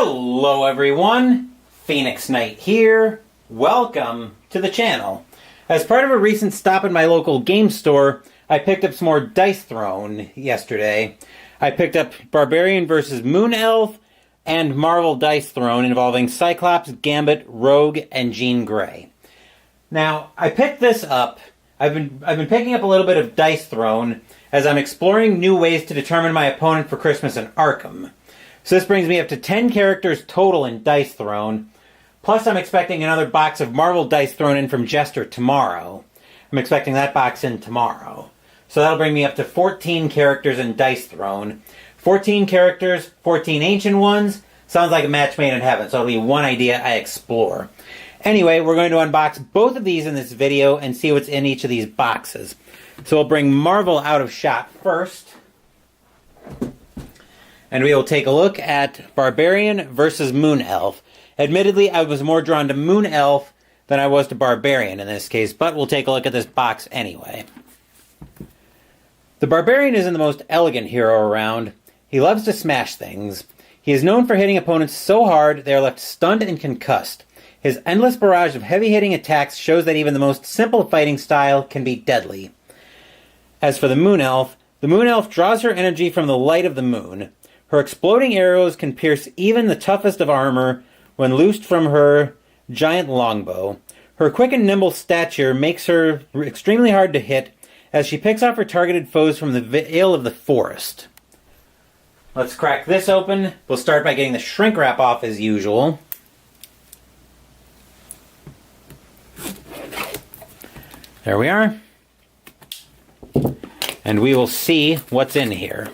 Hello everyone, Phoenix Knight here. Welcome to the channel. As part of a recent stop at my local game store, I picked up some more Dice Throne yesterday. I picked up Barbarian vs. Moon Elf and Marvel Dice Throne involving Cyclops, Gambit, Rogue, and Jean Grey. Now, I picked this up. I've been picking up a little bit of Dice Throne as I'm exploring new ways to determine my opponent for Christmas in Arkham. So this brings me up to 10 characters total in Dice Throne. Plus I'm expecting another box of Marvel Dice Throne in from Jester tomorrow. I'm expecting that box in tomorrow. So that'll bring me up to 14 characters in Dice Throne. 14 characters, 14 ancient ones. Sounds like a match made in heaven, so it'll be one idea I explore. Anyway, we're going to unbox both of these in this video and see what's in each of these boxes. So we'll bring Marvel out of shot first. And we will take a look at Barbarian versus Moon Elf. Admittedly, I was more drawn to Moon Elf than I was to Barbarian in this case, but we'll take a look at this box anyway. The Barbarian isn't the most elegant hero around. He loves to smash things. He is known for hitting opponents so hard they are left stunned and concussed. His endless barrage of heavy-hitting attacks shows that even the most simple fighting style can be deadly. As for the Moon Elf draws her energy from the light of the moon. Her exploding arrows can pierce even the toughest of armor when loosed from her giant longbow. Her quick and nimble stature makes her extremely hard to hit as she picks off her targeted foes from the veil of the forest. Let's crack this open. We'll start by getting the shrink wrap off as usual. There we are. And we will see what's in here.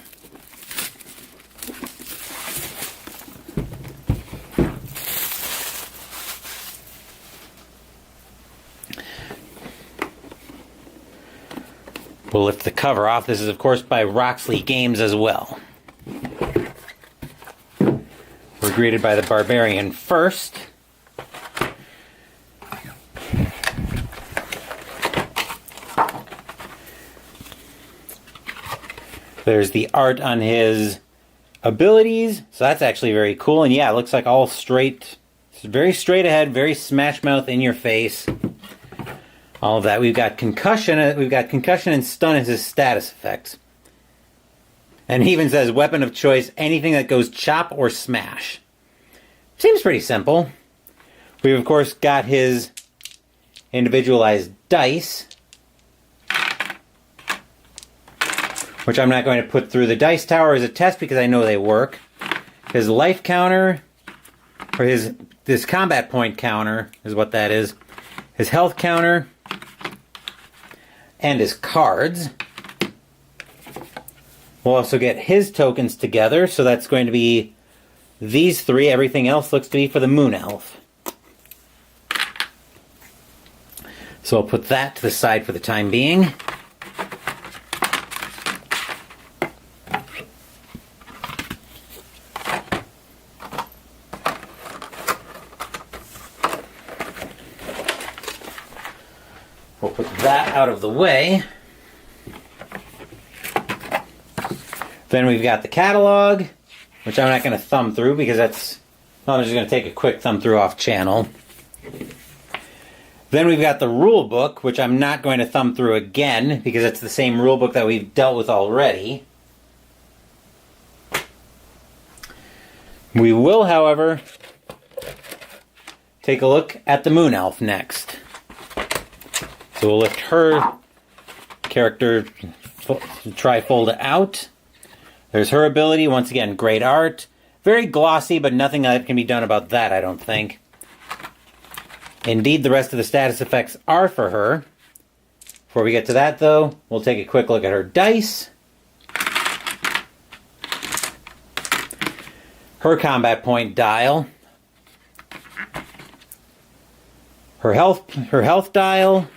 We'll lift the cover off. This is, of course, by Roxley Games as well. We're greeted by the Barbarian first. There's the art on his abilities, so that's actually very cool. And yeah, it looks like all straight, very straight ahead, very smash mouth in your face. All of that. We've got concussion and stun as his status effects. And he even says weapon of choice, anything that goes chop or smash. Seems pretty simple. We've of course got his individualized dice, which I'm not going to put through the dice tower as a test because I know they work. His life counter, or this combat point counter is what that is. His health counter, and his cards. We'll also get his tokens together, so that's going to be these three. Everything else looks to be for the Moon Elf. So I'll put that to the side for the time being. We'll put that out of the way. Then we've got the catalog, which I'm not going to thumb through because I'm just going to take a quick thumb through off channel. Then we've got the rule book, which I'm not going to thumb through again because it's the same rule book that we've dealt with already. We will, however, take a look at the Moon Elf next. So we'll lift her character trifold out. There's her ability. Once again, great art. Very glossy, but nothing that can be done about that, I don't think. Indeed, the rest of the status effects are for her. Before we get to that, though, we'll take a quick look at her dice. Her combat point dial. Her health dial.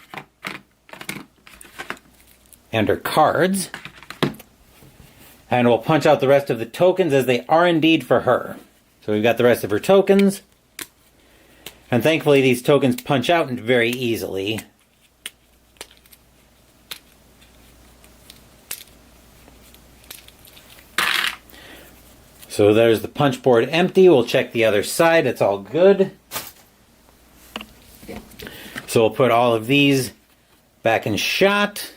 And her cards. And we'll punch out the rest of the tokens as they are indeed for her. So we've got the rest of her tokens. And thankfully these tokens punch out very easily. So there's the punch board empty. We'll check the other side. It's all good. So we'll put all of these back in shot.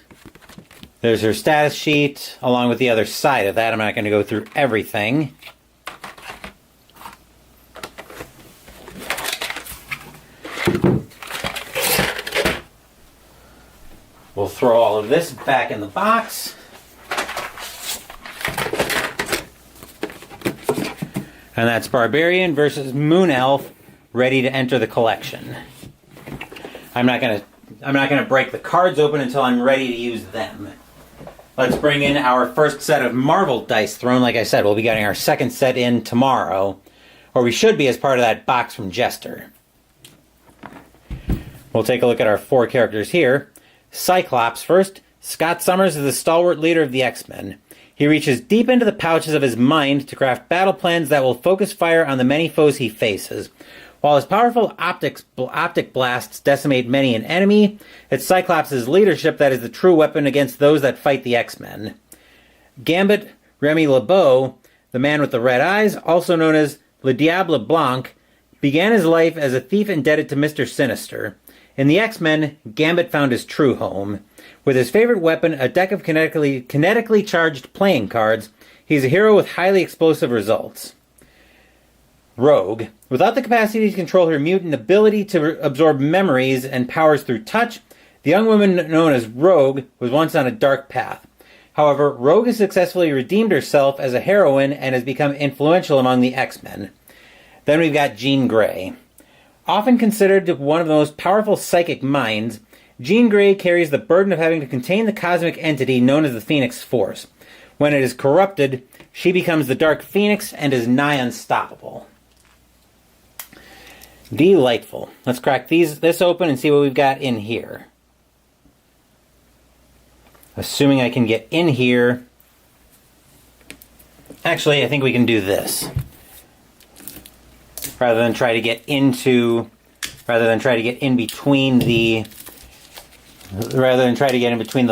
There's her status sheet, along with the other side of that. I'm not going to go through everything. We'll throw all of this back in the box. And that's Barbarian versus Moon Elf, ready to enter the collection. I'm not gonna break the cards open until I'm ready to use them. Let's bring in our first set of Marvel Dice Throne. Like I said, we'll be getting our second set in tomorrow, or we should be as part of that box from Jester. We'll take a look at our 4 characters here. Cyclops first. Scott Summers is the stalwart leader of the X-Men. He reaches deep into the pouches of his mind to craft battle plans that will focus fire on the many foes he faces. While his powerful optic blasts decimate many an enemy, it's Cyclops' leadership that is the true weapon against those that fight the X-Men. Gambit, Remy LeBeau, the man with the red eyes, also known as Le Diable Blanc, began his life as a thief indebted to Mr. Sinister. In the X-Men, Gambit found his true home. With his favorite weapon, a deck of kinetically charged playing cards, he's a hero with highly explosive results. Rogue. Without the capacity to control her mutant ability to absorb memories and powers through touch, the young woman known as Rogue was once on a dark path. However, Rogue has successfully redeemed herself as a heroine and has become influential among the X-Men. Then we've got Jean Grey. Often considered one of the most powerful psychic minds, Jean Grey carries the burden of having to contain the cosmic entity known as the Phoenix Force. When it is corrupted, she becomes the Dark Phoenix and is nigh unstoppable. Delightful. Let's crack this open and see what we've got in here. Assuming I can get in here. Actually, I think we can do this. Rather than try to get in between the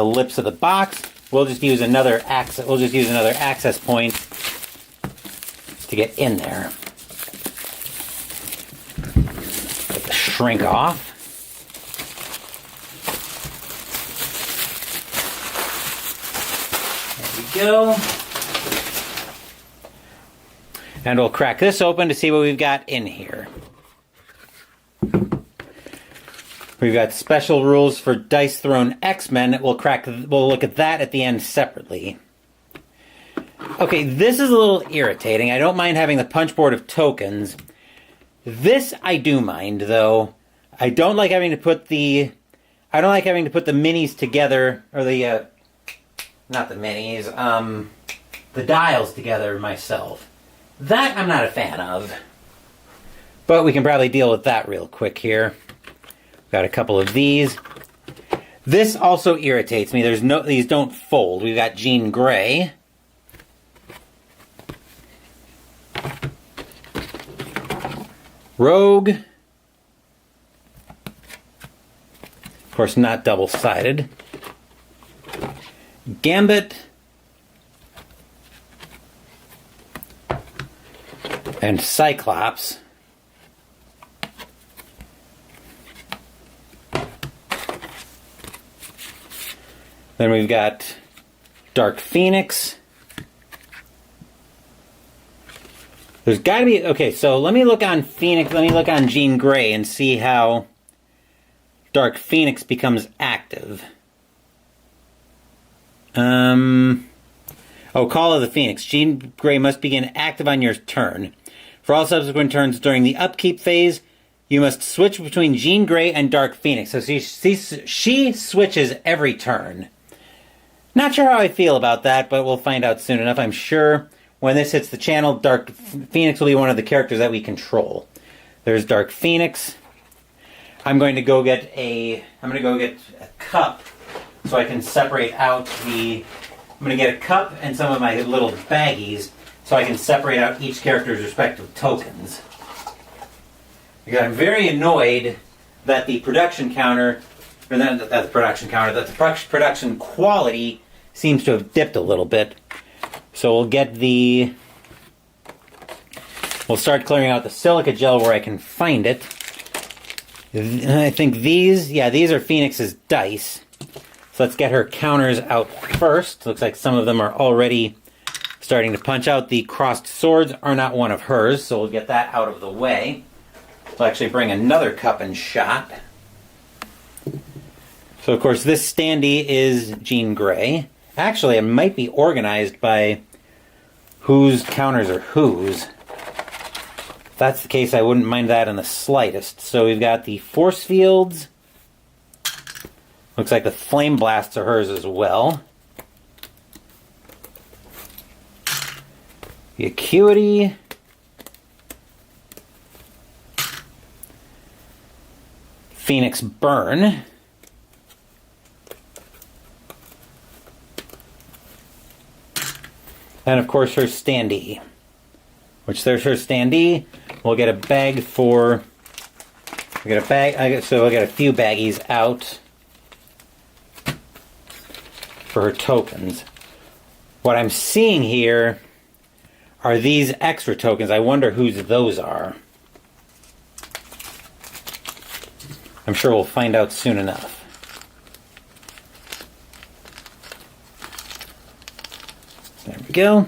lips of the box, we'll just use another access point to get in there. Get the shrink off. There we go. And we'll crack this open to see what we've got in here. We've got special rules for Dice Throne X-Men. We'll look at that at the end separately. Okay, this is a little irritating. I don't mind having the punch board of tokens. This I do mind, though. I don't like having to put the minis together, or the dials together myself. That I'm not a fan of. But we can probably deal with that real quick here. Got a couple of these. This also irritates me. These don't fold. We've got Jean Grey. Rogue. Of course, not double-sided. Gambit. And Cyclops. Then we've got Dark Phoenix. There's got to be... Okay, so let me look on Phoenix. Let me look on Jean Grey and see how Dark Phoenix becomes active. Oh, Call of the Phoenix. Jean Grey must begin active on your turn. For all subsequent turns during the upkeep phase, you must switch between Jean Grey and Dark Phoenix. So she switches every turn. Not sure how I feel about that, but we'll find out soon enough. I'm sure when this hits the channel, Dark Phoenix will be one of the characters that we control. There's Dark Phoenix. I'm going to go get a cup so I can separate out I'm going to get a cup and some of my little baggies so I can separate out each character's respective tokens. Because I'm very annoyed that the production counter, or that the production quality seems to have dipped a little bit. So we'll get the We'll start clearing out the silica gel where I can find it. I think these are Phoenix's dice. So let's get her counters out first. Looks like some of them are already starting to punch out. The crossed swords are not one of hers, so we'll get that out of the way. We'll actually bring another cup and shot. So of course this standee is Jean Grey. Actually, it might be organized by whose counters are whose. If that's the case, I wouldn't mind that in the slightest. So we've got the force fields. Looks like the flame blasts are hers as well. The acuity. Phoenix burn. And of course her standee. Which there's her standee. We'll get a bag for... so we'll get a few baggies out for her tokens. What I'm seeing here are these extra tokens. I wonder whose those are. I'm sure we'll find out soon enough. There we go.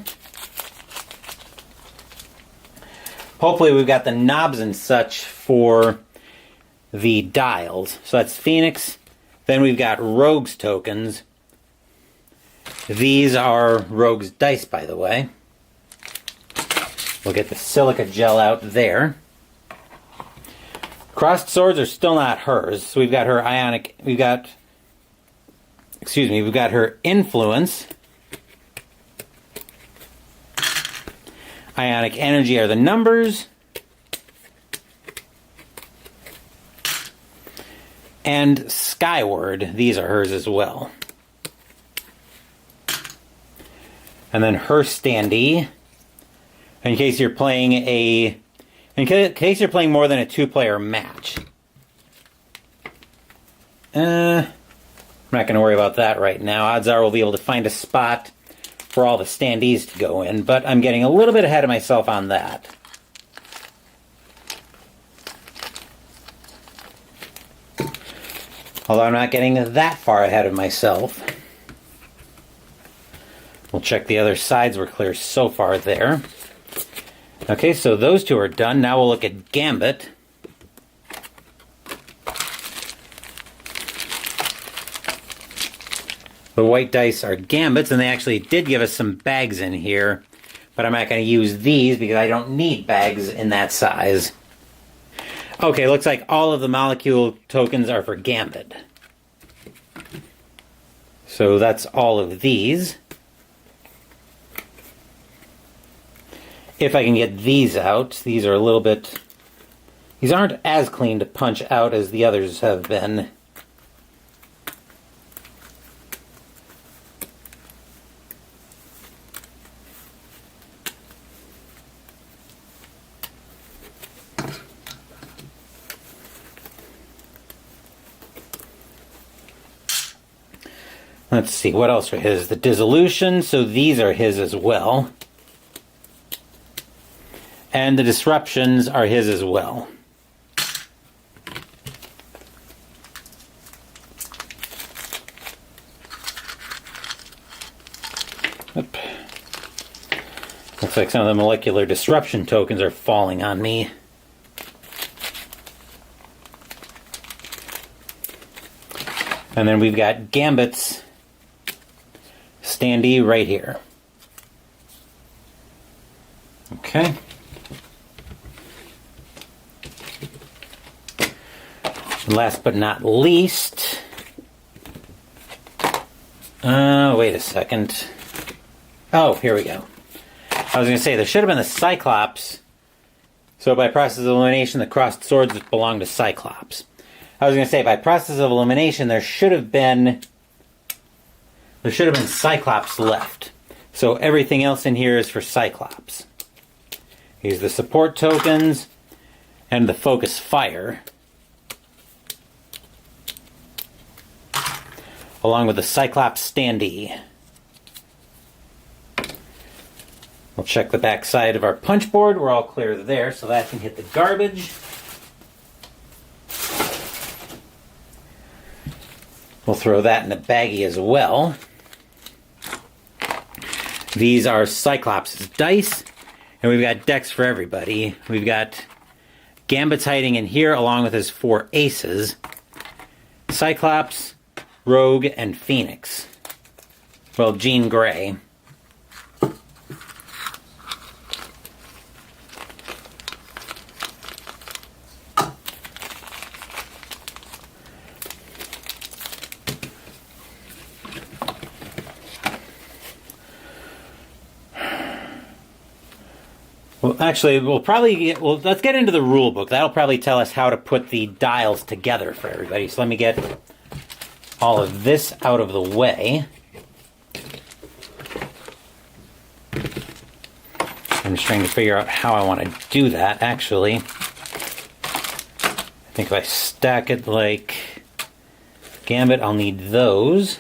Hopefully we've got the knobs and such for the dials. So that's Phoenix. Then we've got Rogue's tokens. These are Rogue's dice, by the way. We'll get the silica gel out there. Crossed swords are still not hers. So we've got her ionic... we've got her influence. Ionic energy are the numbers. And Skyward, these are hers as well. And then her standee. In case you're playing more than a two-player match. I'm not going to worry about that right now. Odds are we'll be able to find a spot for all the standees to go in, but I'm getting a little bit ahead of myself on that. Although I'm not getting that far ahead of myself. We'll check the other sides. We're clear so far there. Okay, so those two are done. Now we'll look at Gambit. The white dice are Gambits, and they actually did give us some bags in here. But I'm not going to use these because I don't need bags in that size. Okay, looks like all of the molecule tokens are for Gambit. So that's all of these. If I can get these out, these are a little bit... these aren't as clean to punch out as the others have been. Let's see, what else are his? The dissolution, so these are his as well. And the disruptions are his as well. Oop. Looks like some of the molecular disruption tokens are falling on me. And then we've got Gambit's standee right here. Okay. Last but not least, wait a second. Oh, here we go. I was going to say, there should have been the Cyclops. So by process of elimination, the crossed swords belong to Cyclops. I was going to say, by process of elimination, there should have been Cyclops left. So everything else in here is for Cyclops. Here's the support tokens and the focus fire, along with the Cyclops standee. We'll check the back side of our punch board. We're all clear there, so that can hit the garbage. We'll throw that in the baggie as well. These are Cyclops' dice, and we've got decks for everybody. We've got Gambit's hiding in here along with his 4 aces. Cyclops, Rogue, and Phoenix. Well, Jean Grey. Well, actually, let's get into the rule book. That'll probably tell us how to put the dials together for everybody. So let me get all of this out of the way. I'm just trying to figure out how I want to do that, actually. I think if I stack it like Gambit, I'll need those.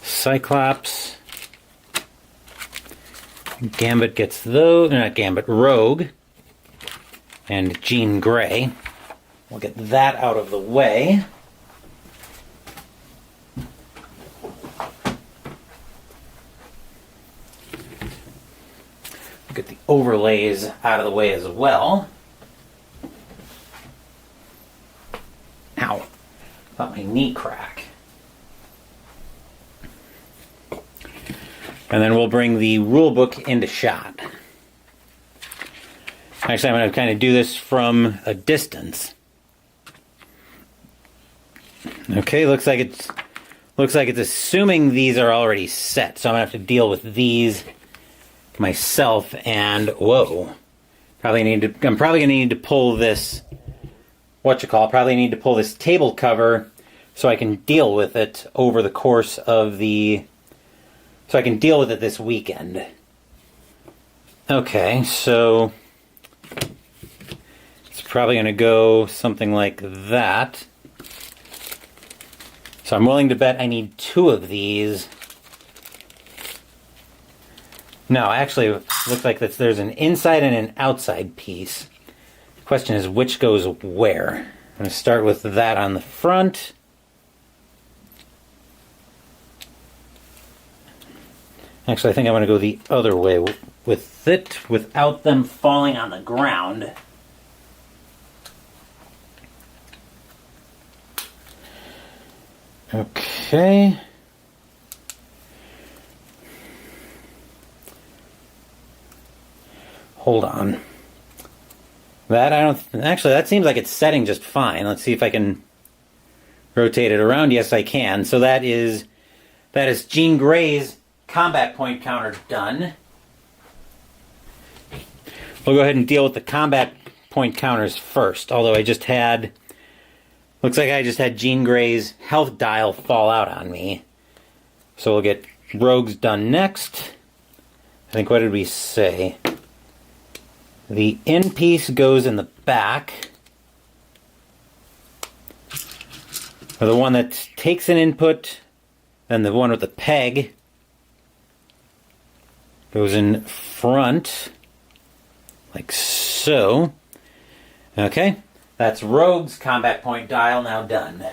Cyclops. Gambit gets those, not Gambit, Rogue, and Jean Grey. We'll get that out of the way. We'll get the overlays out of the way as well. Ow, thought my knee cracked. And then we'll bring the rule book into shot. Actually, I'm going to kind of do this from a distance. Okay, looks like it's assuming these are already set, so I'm going to have to deal with these myself. And whoa, I'm probably going to need to pull this. Probably need to pull this table cover so I can deal with it over the course of the. So I can deal with it this weekend. Okay, so it's probably going to go something like that. So I'm willing to bet I need 2 of these. No, actually, it looks like there's an inside and an outside piece. The question is which goes where. I'm going to start with that on the front. Actually, I think I'm going to go the other way with it without them falling on the ground. Okay. Hold on. That seems like it's setting just fine. Let's see if I can rotate it around. Yes, I can. So that is Jean Grey's combat point counter done. We'll go ahead and deal with the combat point counters first, although looks like I just had Jean Grey's health dial fall out on me. So we'll get Rogue's done next. I think, what did we say? The in piece goes in the back. Or the one that takes an input, then the one with the peg goes in front, like so. Okay, that's Rogue's combat point dial now done.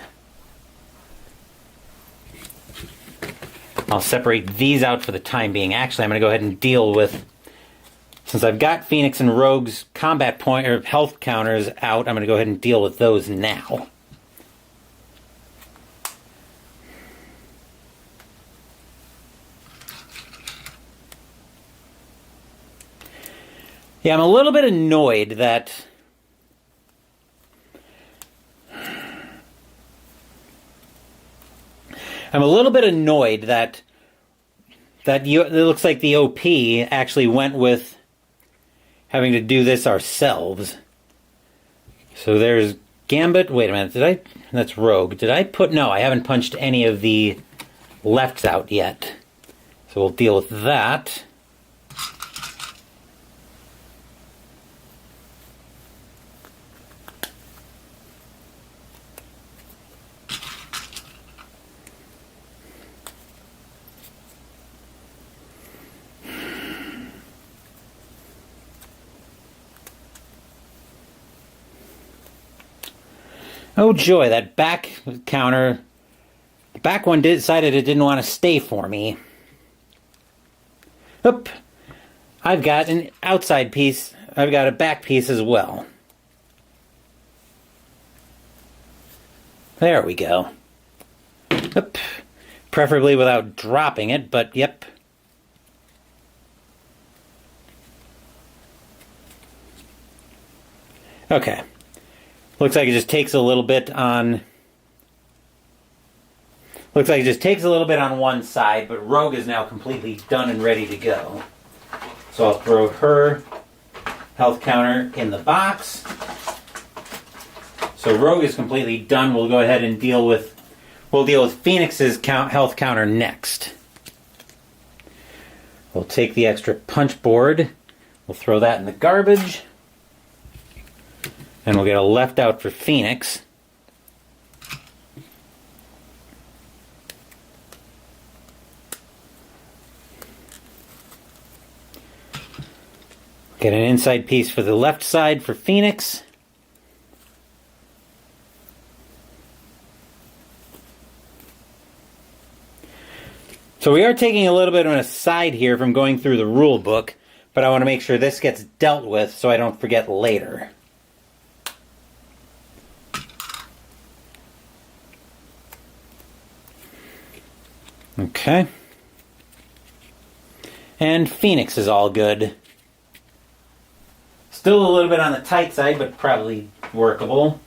I'll separate these out for the time being. Actually, I'm going to go ahead and deal with, since I've got Phoenix and Rogue's combat point or health counters out, I'm going to go ahead and deal with those now. Yeah, I'm a little bit annoyed that it looks like the OP actually went with having to do this ourselves. So there's Gambit. Wait a minute, that's Rogue. No, I haven't punched any of the lefts out yet. So we'll deal with that. Oh joy, that back counter, the back one decided it didn't want to stay for me. Oop, I've got an outside piece, I've got a back piece as well. There we go. Oop. Preferably without dropping it, but yep. Okay. Looks like it just takes a little bit on... Looks like it just takes a little bit on one side, but Rogue is now completely done and ready to go. So I'll throw her health counter in the box. So Rogue is completely done. We'll go ahead and deal with Phoenix's health counter next. We'll take the extra punch board. We'll throw that in the garbage. And we'll get a left out for Phoenix. Get an inside piece for the left side for Phoenix. So we are taking a little bit of an aside here from going through the rule book, but I want to make sure this gets dealt with so I don't forget later. Okay. And Phoenix is all good. Still a little bit on the tight side, but probably workable.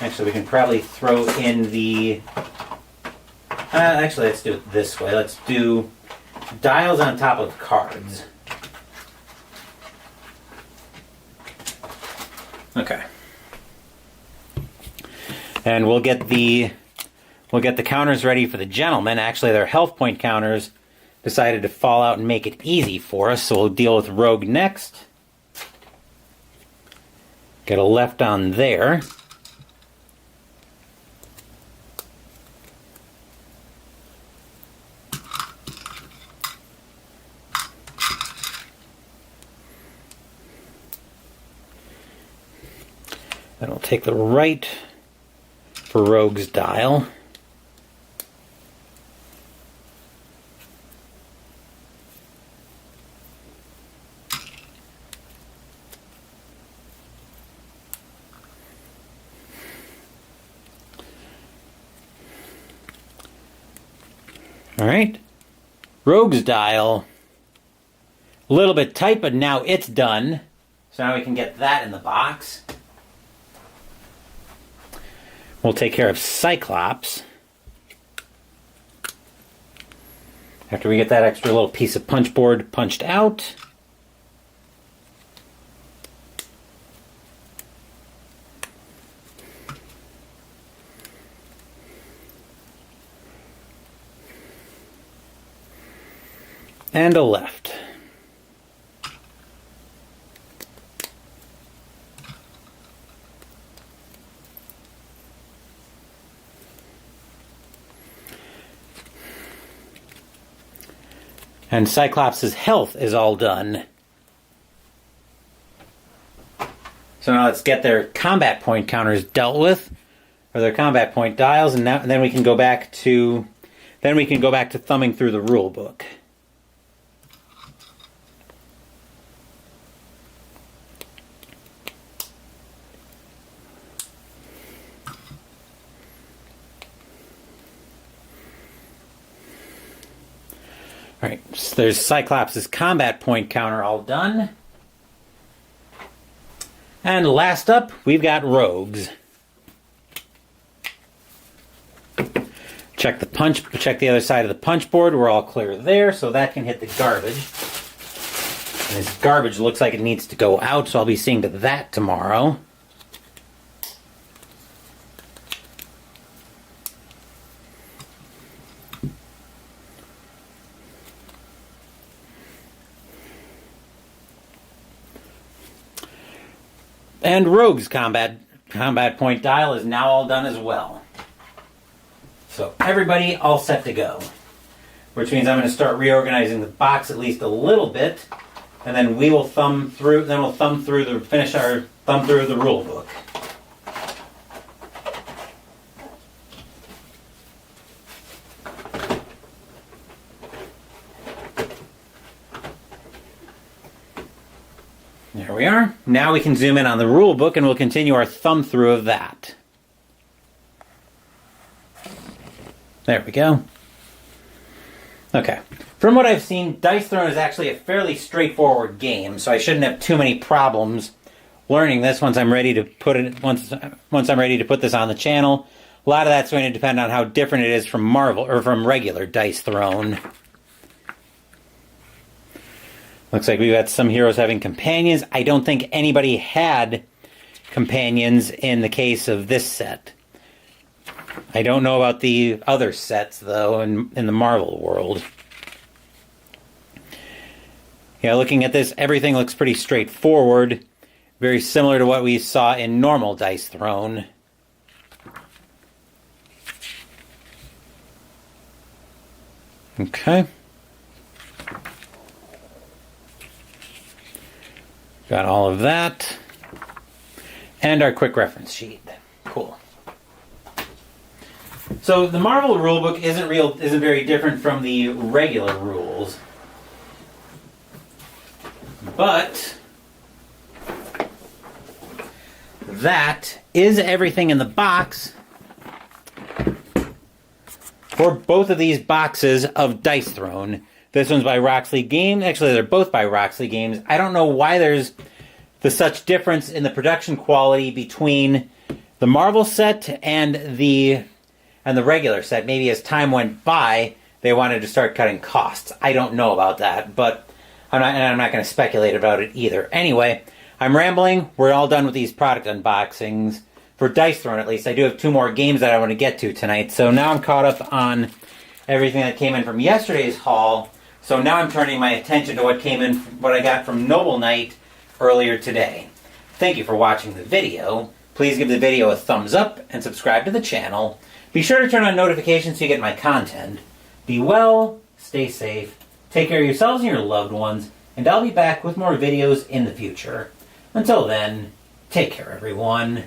Actually, we can probably throw in the... actually, let's do it this way. Let's do dials on top of cards. Okay. And we'll get the counters ready for the gentlemen. Actually, their health point counters decided to fall out and make it easy for us, so we'll deal with Rogue next. Get a left on there. Then we'll take the right for Rogue's dial. Alright, Rogue's dial, a little bit tight, but now it's done. So now we can get that in the box. We'll take care of Cyclops. After we get that extra little piece of punch board punched out. And a left. And Cyclops' health is all done. So now let's get their combat point counters dealt with, or their combat point dials, and then we can go back to thumbing through the rule book. Alright, so there's Cyclops' combat point counter all done. And last up, we've got Rogues. Check the other side of the punch board. We're all clear there, so that can hit the garbage. And this garbage looks like it needs to go out, so I'll be seeing to that tomorrow. And Rogue's combat point dial is now all done as well. So everybody all set to go. Which means I'm going to start reorganizing the box at least a little bit, and then we will thumb through the rule book. There we are. Now we can zoom in on the rule book and we'll continue our thumb through of that. There we go. Okay. From what I've seen, Dice Throne is actually a fairly straightforward game, so I shouldn't have too many problems learning this once I'm ready to put it once I'm ready to put this on the channel. A lot of that's going to depend on how different it is from Marvel or from regular Dice Throne. Looks like we've got some heroes having companions. I don't think anybody had companions in the case of this set. I don't know about the other sets, though, in the Marvel world. Yeah, looking at this, everything looks pretty straightforward. Very similar to what we saw in normal Dice Throne. Okay. Got all of that. And our quick reference sheet. Cool. So the Marvel rulebook isn't very different from the regular rules. But that is everything in the box for both of these boxes of Dice Throne. This one's by Roxley Games. Actually, they're both by Roxley Games. I don't know why there's such difference in the production quality between the Marvel set and the regular set. Maybe as time went by, they wanted to start cutting costs. I don't know about that, but I'm not going to speculate about it either. Anyway, I'm rambling. We're all done with these product unboxings. For Dice Throne, at least. I do have 2 more games that I want to get to tonight. So now I'm caught up on everything that came in from yesterday's haul. So now I'm turning my attention to what I got from Noble Knight earlier today. Thank you for watching the video. Please give the video a thumbs up and subscribe to the channel. Be sure to turn on notifications so you get my content. Be well, stay safe, take care of yourselves and your loved ones, and I'll be back with more videos in the future. Until then, take care everyone.